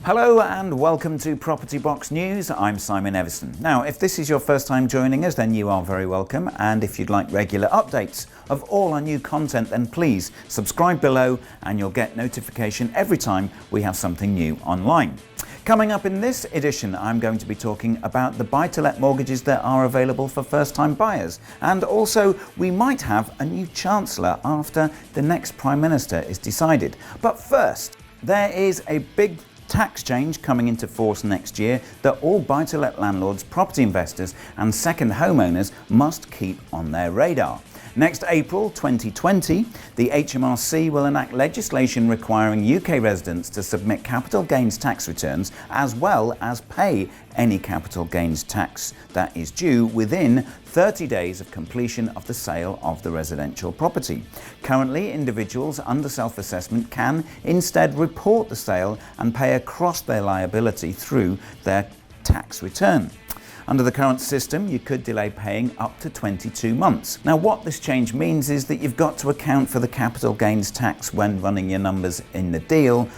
Hello and welcome to Property Box News. I'm Simon Everson. Now, if this is your first time joining us, then you are very welcome. And if you'd like regular updates of all our new content, then please subscribe below and you'll get notification every time we have something new online. Coming up in this edition, I'm going to be talking about the buy-to-let mortgages that are available for first-time buyers. And also, we might have a new Chancellor after the next Prime Minister is decided. But first, there is a big tax change coming into force next year that all buy-to-let landlords, property investors and second homeowners must keep on their radar. Next April 2020, the HMRC will enact legislation requiring UK residents to submit capital gains tax returns as well as pay any capital gains tax that is due within 30 days of completion of the sale of the residential property. Currently, individuals under self-assessment can instead report the sale and pay across their liability through their tax return. Under the current system, you could delay paying up to 22 months. Now, what this change means is that you've got to account for the capital gains tax when running your numbers in the deal,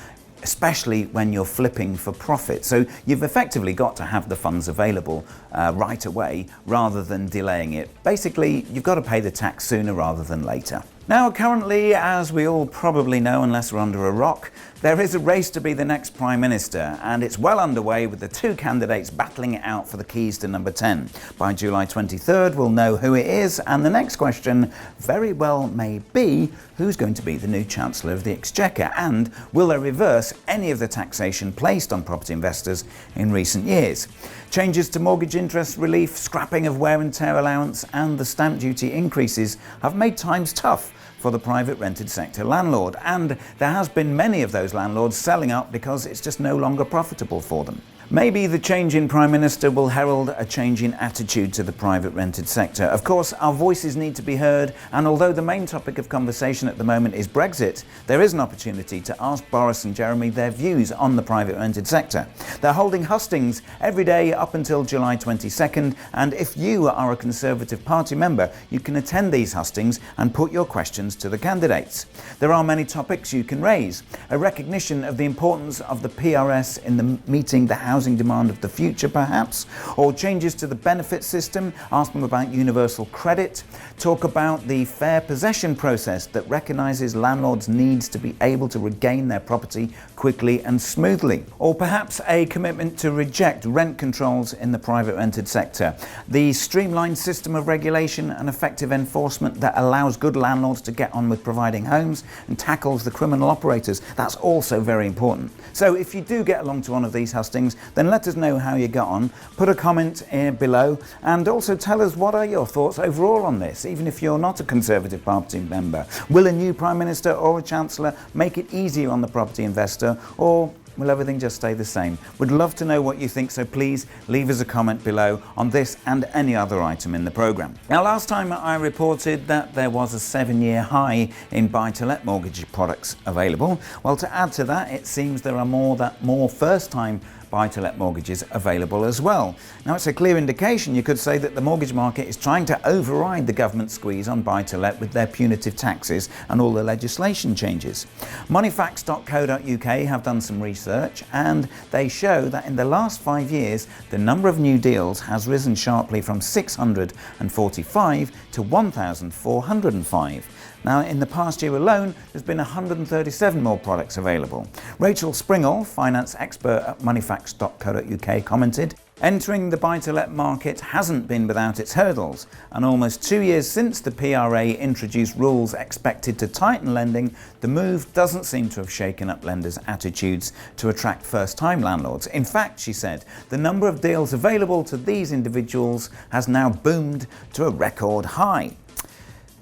especially when you're flipping for profit. So you've effectively got to have the funds available right away rather than delaying it. Basically, you've got to pay the tax sooner rather than later. Now, currently, as we all probably know, unless we're under a rock, there is a race to be the next Prime Minister, and it's well underway with the two candidates battling it out for the keys to number 10. By July 23rd, we'll know who it is, and the next question very well may be, who's going to be the new Chancellor of the Exchequer, and will they reverse any of the taxation placed on property investors in recent years? Changes to mortgage interest relief, scrapping of wear and tear allowance, and the stamp duty increases have made times tough for the private rented sector landlord, and there has been many of those landlords selling up because it's just no longer profitable for them. Maybe the change in Prime Minister will herald a change in attitude to the private rented sector. Of course, our voices need to be heard, and although the main topic of conversation at the moment is Brexit, there is an opportunity to ask Boris and Jeremy their views on the private rented sector. They're holding hustings every day up until July 22nd, and if you are a Conservative Party member, you can attend these hustings and put your questions to the candidates. There are many topics you can raise. A recognition of the importance of the PRS in meeting the housing demand of the future, perhaps, or changes to the benefit system, ask them about universal credit, talk about the fair possession process that recognises landlords' needs to be able to regain their property quickly and smoothly, or perhaps a commitment to reject rent controls in the private rented sector, the streamlined system of regulation and effective enforcement that allows good landlords to get on with providing homes and tackles the criminal operators. That's also very important. So if you do get along to one of these hustings, then let us know how you got on. Put a comment below and also tell us what are your thoughts overall on this, even if you're not a Conservative Party member. Will a new Prime Minister or a Chancellor make it easier on the property investor, or will everything just stay the same? We'd love to know what you think, so please leave us a comment below on this and any other item in the programme. Now, last time I reported that there was a 7-year high in buy-to-let mortgage products available. Well, to add to that, it seems there are more first-time buy-to-let mortgages available as well. Now, it's a clear indication, you could say, that the mortgage market is trying to override the government squeeze on buy-to-let with their punitive taxes and all the legislation changes. Moneyfacts.co.uk have done some research, and they show that in the last 5 years, the number of new deals has risen sharply from 645 to 1,405. Now, in the past year alone, there's been 137 more products available. Rachel Springall, finance expert at moneyfacts.co.uk, commented, "Entering the buy-to-let market hasn't been without its hurdles, and almost 2 years since the PRA introduced rules expected to tighten lending, the move doesn't seem to have shaken up lenders' attitudes to attract first-time landlords. In fact," she said, "the number of deals available to these individuals has now boomed to a record high."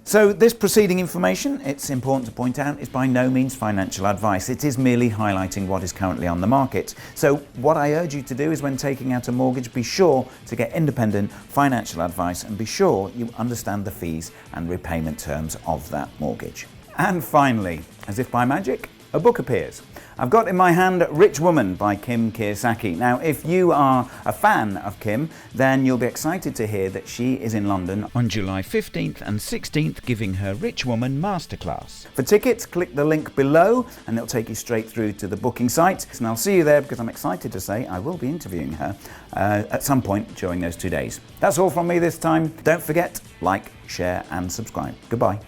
So this preceding information, it's important to point out, is by no means financial advice. It is merely highlighting what is currently on the market. So what I urge you to do is, when taking out a mortgage, be sure to get independent financial advice and be sure you understand the fees and repayment terms of that mortgage. And finally, as if by magic, a book appears. I've got in my hand Rich Woman by Kim Kiyosaki. Now, if you are a fan of Kim, then you'll be excited to hear that she is in London on July 15th and 16th giving her Rich Woman Masterclass. For tickets, click the link below and it'll take you straight through to the booking site. And I'll see you there because I'm excited to say I will be interviewing her at some point during those 2 days. That's all from me this time. Don't forget, like, share and subscribe. Goodbye.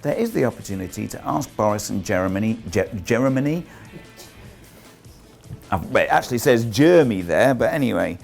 There is the opportunity to ask Boris and Jeremy. It actually says Jeremy there, but anyway.